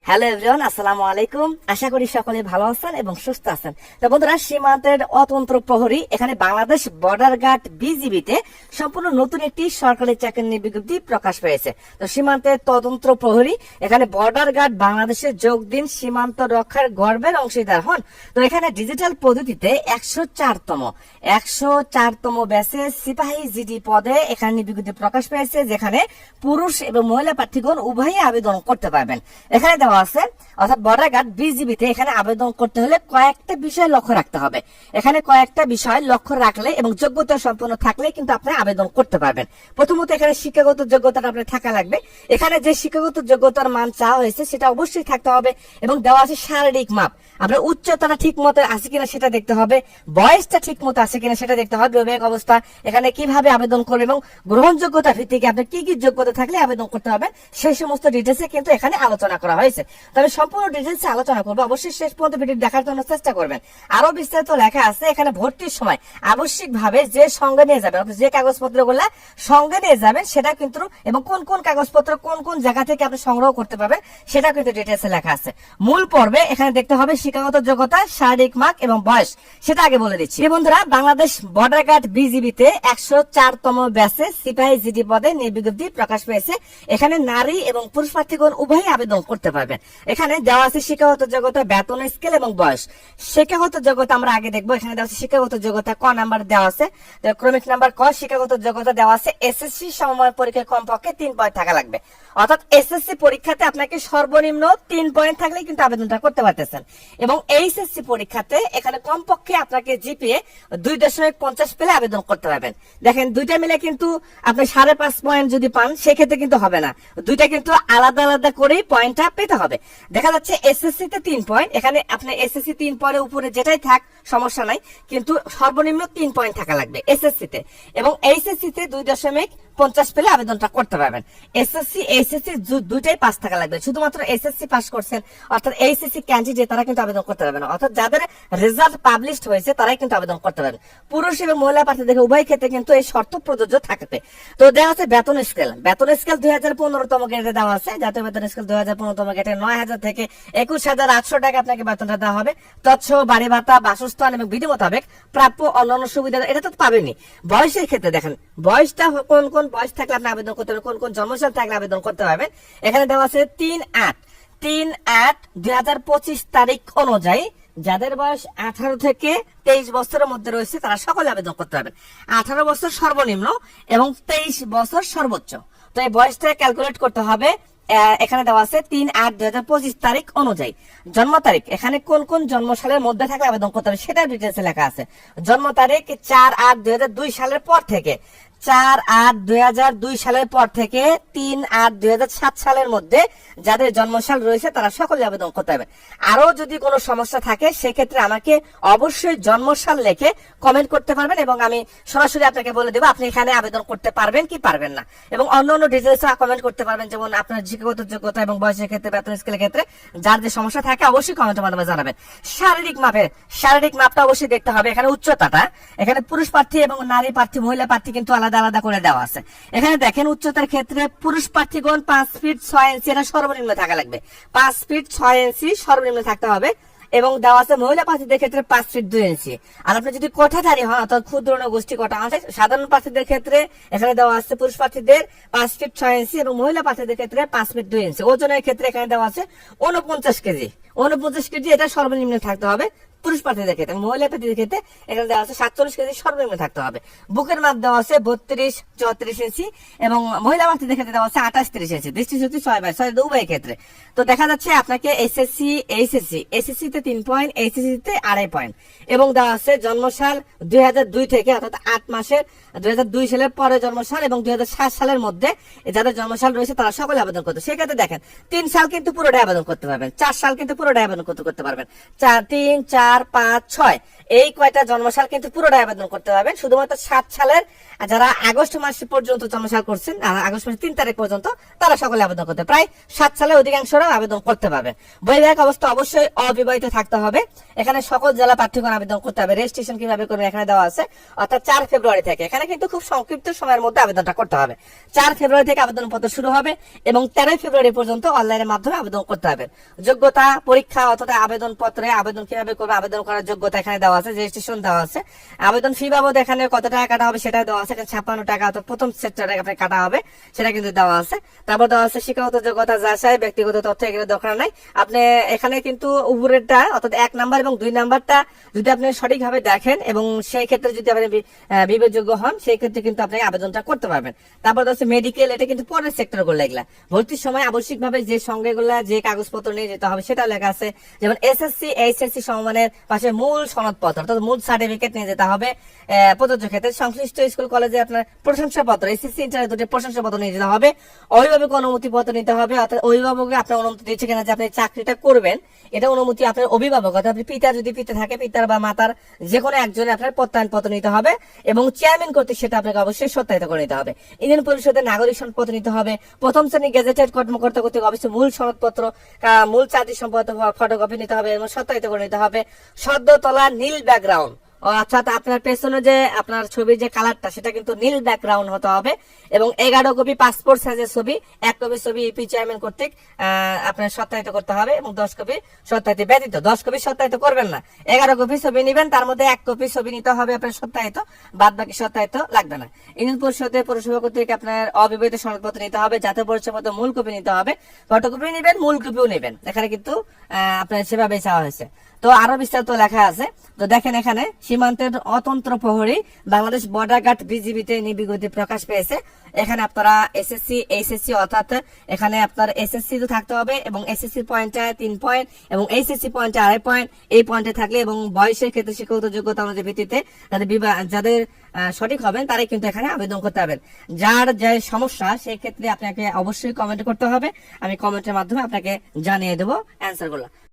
Hello everyone, আসসালামু আলাইকুম। আশা করি সকলে ভালো আছেন এবং সুস্থ আছেন। তো বন্ধুরা, সীমান্তের অতন্ত্র প্রহরী এখানে বাংলাদেশ বর্ডার গার্ড বিজিবিতে সম্পূর্ণ নতুন একটি সরকারি চাকরির বিজ্ঞপ্তি প্রকাশ পেয়েছে। তো সীমান্তের তদন্ত প্রহরী এখানে বর্ডার গার্ড বাংলাদেশে যোগ দিন, সীমান্ত রক্ষার গর্বের অংশীদার হন। তো এখানে ডিজিটাল পদ্ধতিতে 104তম ব্যাচে সিপাহী জিডি পদে এখানে বিজ্ঞপ্তি প্রকাশ পেয়েছে, যেখানে পুরুষ এবং মহিলা প্রার্থীগণ উভয়ই আবেদন করতে পারবেন। এখানে দেওয়া আছে, অর্থাৎ বর্ডার গার্ড বিজিবিতে এখানে আবেদন করতে হলে কয়েকটা বিষয় লক্ষ্য রাখতে হবে। এখানে কয়েকটা বিষয় লক্ষ্য রাখলে এবং যোগ্যতা সম্পন্ন থাকলে কিন্তু আপনি আবেদন করতে পারবেন। প্রথমত এখানে শিক্ষাগত যোগ্যতাটা আপনার থাকা লাগবে। এখানে যে শিক্ষাগত যোগ্যতার মান চাওয়া হয়েছে সেটা অবশ্যই থাকতে হবে এবং দেওয়া আছে শারীরিক মাপ। আপনার উচ্চতাটা ঠিক মতো আছে কিনা সেটা দেখতে হবে, বয়সটা ঠিক মতো আছে কিনা সেটা দেখতে হবে, বৈবাহিক অবস্থা, এখানে কিভাবে আবেদন করবে এবং গ্রহণযোগ্যতা ভিত্তিকে আপনার কি কি যোগ্যতা থাকলে আবেদন করতে হবে সেই সমস্ত ডিটেলসে কিন্তু এখানে আলোচনা করা হয়েছে। তবে সম্পূর্ণ ডিটেলসে আলোচনা করবো, অবশ্যই শেষ পর্যন্ত ভিডিও দেখার জন্য চেষ্টা করবেন। আরো বিস্তারিত লেখা আছে। এখানে ভর্তির সময় আবশ্যিকভাবে যে সঙ্গে নিয়ে যাবেন, যে কাগজপত্র গুলা সঙ্গে নিয়ে যাবেন সেটা কিন্তু, এবং কোন কোন কাগজপত্র কোন কোন জায়গা থেকে আপনি সংগ্রহ করতে পারবেন সেটা কিন্তু ডিটেলসে লেখা আছে। মূল পর্বে এখানে দেখতে হবে শিক্ষাগত যোগ্যতা, শারীরিক মার্ক এবং বয়স, সেটা আগে বলে দিচ্ছি। বন্ধুরা, বাংলাদেশ বর্ডার গার্ড বিজিবিতে 104তম ব্যাচে সিপাহী জিডি পদে বিজ্ঞপ্তি প্রকাশ পেয়েছে। এখানে নারী এবং পুরুষ প্রার্থীগণ উভয়ই আবেদন করতে পারবেন। এখানে দেওয়া আছে শিক্ষাগত যোগ্যতা, বেতন স্কেল এবং বয়স। শিক্ষাগত যোগ্যতা আমরা আগে দেখবো। এখানে দেওয়া আছে শিক্ষাগত যোগ্যতা ক নাম্বার দেওয়া আছে, ক্রমিক নাম্বার ক। শিক্ষাগত যোগ্যতা দেওয়া আছে এসএসসি সময় পরীক্ষায় কমপক্ষে 3 পয়েন্ট থাকা লাগবে। অর্থাৎ এসএসসি পরীক্ষাতে আপনাকে সর্বনিম্ন 3 পয়েন্ট থাকলে কিন্তু আবেদনটা করতে পারতেছেন, এবং এইচএসসি পরীক্ষাতে এখানে কমপক্ষে আপনাকে জিপিএ 2.50 পেলে আবেদন করতে পারবেন। দেখেন, দুইটা মিলে কিন্তু আপনি 5.5 পয়েন্ট যদি পান সেক্ষেত্রে কিন্তু হবে না, দুইটা কিন্তু আলাদা আলাদা করেই পয়েন্টটা পেতে হবে। দেখা যাচ্ছে এসএসসি তে 3 পয়েন্ট, এখানে আপনি এসএসসি 3 পয়েন্টের উপরে যেটাই থাক সমস্যা নাই, কিন্তু সর্বনিম্ন 3 পয়েন্ট থাকা লাগবে এসএসসি তে, এবং এইচএসসি তে 2.50 পেলে আবেদনটা করতে পারবেন। এসএসসি এইচএসসি দুইটাই পাস থাকা লাগবে। শুধুমাত্র এসএসসি পাস করছেন অর্থাৎ এইচএসসি ক্যান্ডিডেট তারা কিন্তু আবেদন করতে পারবে না, অর্থাৎ যাদের রেজাল্ট পাবলিশড হয়েছে তারাই কিন্তু আবেদন করতে পারবেন। পুরুষ এবং মহিলা প্রার্থীদের উভয় ক্ষেত্রে কিন্তু এই শর্ত প্রযোজ্য থাকবে। তো দেওয়া আছে বেতন স্কেল। বেতন স্কেল 2015তম গ্রেডে দেওয়া আছে। জাতীয় বেতন স্কেল 2015তম গ্রেডে 9,000 থেকে 21,800 টাকা আপনাকে বেতনটা দেওয়া হবে। তৎসহ বাড়ি ভাতা, বাসস্থান এবং বিধি মোতাবেক প্রাপ্য অন্যান্য সুবিধা এটা তো পাবেনি। বয়সের ক্ষেত্রে দেখেন, বয়সটা কোন কোন বয়স থাকলে আপনি আবেদন করতে পারবেন, কোন কোন জন্মসাল থাকলে আবেদন করতে পারবেন। এখানে দেওয়া আছে 3/8/2025 তারিখ অনুযায়ী যাদের বয়স 18 থেকে 23 বছরের মধ্যে রয়েছে তারা সকলে আবেদন করতে পারবেন। 18 বছর সর্বনিম্ন এবং 23 বছর সর্বোচ্চ। তো এই বয়সটা ক্যালকুলেট করতে হবে। এখানে দেওয়া আছে 3/8/2025 তারিখ অনুযায়ী। জন্ম তারিখ, এখানে কোন কোন জন্ম সালের মধ্যে থাকলে আবেদন করতে হবে সেটা ডিটেলসে লেখা আছে। জন্ম তারিখ 4/8/2002 সালের পর থেকে, 4/8/2002 সালের পর থেকে 3/8/2007 সালের মধ্যে যাদের জন্মসাল রয়েছে তারা সকলে আবেদন করতে হবে। আরো যদি কোনো সমস্যা থাকে সেক্ষেত্রে আমাকে অবশ্যই জন্মসাল লিখে কমেন্ট করতে পারবেন, এবং আমি সরাসরি আপনাকে বলে দেবো আপনি এখানে আবেদন করতে পারবেন কি পারবেন না, এবং অন্যান্য ডিটেলস কমেন্ট করতে পারবেন, যেমন আপনার শিক্ষাগত যোগ্যতা এবং বয়সের ক্ষেত্রে, বেতন স্কেলের ক্ষেত্রে যার যে সমস্যা থাকে অবশ্যই কমেন্টের মাধ্যমে জানাবেন। শারীরিক মাপটা অবশ্যই দেখতে হবে। এখানে উচ্চতাটা, এখানে পুরুষ প্রার্থী এবং নারী প্রার্থী, মহিলা প্রার্থী কিন্তু আলাদা আলাদা করে দেওয়া আছে। এখানে দেখেন, উচ্চতার ক্ষেত্রে পুরুষ প্রার্থীগণ 5 ফিট 6 ইঞ্চি এটা সর্বনিম্ন থাকা লাগবে, 5 ফিট 6 ইঞ্চি সর্বনিম্ন থাকতে হবে। এবং দেওয়া আছে মহিলা প্রার্থীদের ক্ষেত্রে 5 ফিট 2 ইঞ্চি। আর আপনি যদি কোঠাধারী হন অর্থাৎ ক্ষুদ্র গোষ্ঠী কোটা, সাধারণ প্রার্থীদের ক্ষেত্রে এখানে দেওয়া আছে পুরুষ প্রার্থীদের 5 ফিট 6 ইঞ্চি এবং মহিলা প্রার্থীদের ক্ষেত্রে 5 ফিট 2 ইঞ্চি। ওজনের ক্ষেত্রে এখানে দেওয়া আছে 49 কেজি। 49 কেজি এটা সর্বনিম্ন থাকতে হবে পুরুষ প্রার্থীদের ক্ষেত্রে। মহিলা প্রার্থীদের ক্ষেত্রে এখানে দেওয়া আছে 47 কেজি সর্বনিম্ন থাকতে হবে। বুকের মাপ দেওয়া আছে 32-34 ইঞ্চি এবং মহিলা প্রার্থীদের ক্ষেত্রে দেওয়া আছে 28-30 ইঞ্চি। দৃষ্টিশক্তি 6/6 উভয় ক্ষেত্রে। তো দেখা যাচ্ছে আপনাকে এসএসসি তে 3 পয়েন্ট, এইচএসসি তে 2.5 পয়েন্ট, এবং দেওয়া আছে জন্মসাল 2002 থেকে, অর্থাৎ 8 মাসের 2002 সালের পরে জন্মসাল এবং 2007 সালের মধ্যে যাদের জন্মসাল রয়েছে তারা সকলে আবেদন করতে। সেক্ষেত্রে দেখেন 3 সাল কিন্তু পুরোটাই আবেদন করতে পারবেন, 4 সাল কিন্তু পুরোটাই আবেদন করতে পারবেন, 3, 4, 5, 6 এই কয়টা জন্মসাল কিন্তু পুরোটাই আবেদন করতে পারবেন। শুধুমাত্র 7 সালের যারা আগস্ট মাস পর্যন্ত জন্মসাল করছেন, আগস্ট মাসের 3 তারিখ পর্যন্ত, তারা সকলে আবেদন করতে, প্রায় 7 সালের অধিকাংশরা আবেদন করতে পারবে। বৈবাহিক অবস্থা অবশ্যই অবিবাহিত থাকতে হবে। এখানে সকল জেলা প্রার্থীগণ আবেদন করতে হবে। রেজিস্ট্রেশন কিভাবে করবে এখানে দেওয়া আছে, অর্থাৎ 4 ফেব্রুয়ারি থেকে। এখানে কিন্তু খুব সংক্ষিপ্ত সময়ের মধ্যে আবেদনটা করতে হবে। 4 ফেব্রুয়ারি থেকে আবেদন পত্র শুরু হবে এবং 13 ফেব্রুয়ারি পর্যন্ত অনলাইনের মাধ্যমে আবেদন করতে হবে। যোগ্যতা পরীক্ষা অর্থাৎ আবেদন পত্রে আবেদন কিভাবে করবে, আবেদন করার যোগ্যতা এখানে দেওয়া আছে, রেজিস্ট্রেশন দেওয়া আছে। আবেদন ফি বাবদ এখানে কত টাকা কাটা হবে সেটা দেওয়া আছে। এখানে 56 টাকা অর্থাৎ প্রথম সেক্টরে আপনার কাটা হবে, সেটা কিন্তু দেওয়া আছে। তারপর দেওয়া আছে শিক্ষাগত যোগ্যতা যাচাই, ব্যক্তিগত তথ্য এগুলো দরকার নাই। আপনি এখানে কিন্তু উপরেরটা অর্থাৎ 1 নাম্বার এবং 2 নাম্বারটা যদি আপনি সঠিকভাবে দেখেন এবং সেই ক্ষেত্রে যদি আপনি বিবেকযোগ্য হন, সেই ক্ষেত্রে কিন্তু আপনি আবেদনটা করতে পারবেন। তারপর হচ্ছে মেডিকেল, এটা কিন্তু পরের সেক্টর গুলো। এগুলা ভর্তির সময় আবশ্যিকভাবে যে সঙ্গেগুলা যে কাগজপত্র নিয়ে যেতে হবে সেটা লেখা আছে, যেমন এসএসসি এইচএসসি সমমানের পাশে মূল সনদপত্র অর্থাৎ মূল সার্টিফিকেট নিয়ে যেতে হবে। প্রযোজ্য ক্ষেত্রে সংশ্লিষ্ট স্কুল কলেজে আপনার প্রশংসাপত্র, এসএসসি ইন্টার দুটি প্রশংসাপত্র নিয়ে যেতে হবে। অভিভাবক অনুমতি পত্র নিতে হবে, অর্থাৎ অভিভাবককে আপনার অনুমতি দিচ্ছে কিনা যে আপনি চাকরিটা করবেন, এটা অনুমতি আপনার অভিভাবক অর্থাৎ আপনি পিতা যদি পিতা থাকে, পিতার বা মাতার যে কোনো একজনে আপনার প্রত্যয়ন পত্র নিতে হবে এবং চেয়ারম্যান কর্তৃক সেটা আপনাকে অবশ্যই সত্যায়িত করে নিতে হবে। ইউনিয়ন পরিষদের নাগরিক সনদপত্র নিতে হবে। প্রথম শ্রেণী গেজেটেড কর্মকর্তা কর্তৃক অবশ্যই মূল সনদপত্র, মূল চাকরি সম্পদ ফটোকপি নিতে হবে এবং সত্যায়িত করে নিতে হবে। সদ্য তোলা নীল ব্যাকগ্রাউন্ড, অর্থাৎ আপনার পেছনে যে আপনার ছবির যে কালারটা সেটা কিন্তু নীল ব্যাকগ্রাউন্ড হতে হবে এবং 11 কপি পাসপোর্ট সাইজের ছবি, 1 কপি ছবি ইপি চেয়ারম্যান কর্তৃক আপনার সত্যায়িত করতে হবে এবং 10 কপি সত্যায়িত ব্যতীত, 10 কপি সত্যায়িত করবেন না, 11 কপি ছবি নেবেন, তার মধ্যে 1 কপি ছবি নিতে হবে আপনার সত্যায়িত, বাদ বাকি সত্যায়িত লাগবে না। ইউনিয়ন পরিষদে পৌরসভা কর্তৃক আপনার অবিবাহিত সনদপত্র নিতে হবে, জাতীয় পরিচয়পত্র মূল কপি নিতে হবে, ফটোকপি নেবেন, মূল কপিও নেবেন। এখানে কিন্তু আপনার সেভাবে চাওয়া হয়েছে। তো আরো বিস্তারিত লেখা আছে। তো দেখেন এখানে সীমান্তের অতন্ত্র প্রহরী বাংলাদেশ বর্ডার গার্ড বিজিবিতে বিজ্ঞপ্তি প্রকাশ পেয়েছে। এখানে আপনারা এসএসসি এইচএসসি অর্থাৎ এখানে আপনার এসএসসি তো থাকতে হবে এবং এসএসসি পয়েন্টে 3 পয়েন্ট এবং এইচএসসি পয়েন্টে 2.5 পয়েন্ট, এই পয়েন্টে থাকলে এবং বয়সের ক্ষেত্রে শিক্ষাগত যোগ্যতা অনুযায়ী ভিত্তিতে যাদের সঠিক হবেন তারাই কিন্তু এখানে আবেদন করতে পারবেন। যার যে সমস্যা সেই ক্ষেত্রে আপনাকে অবশ্যই কমেন্ট করতে হবে, আমি কমেন্টের মাধ্যমে আপনাকে জানিয়ে দেবো অ্যান্সার গুলো।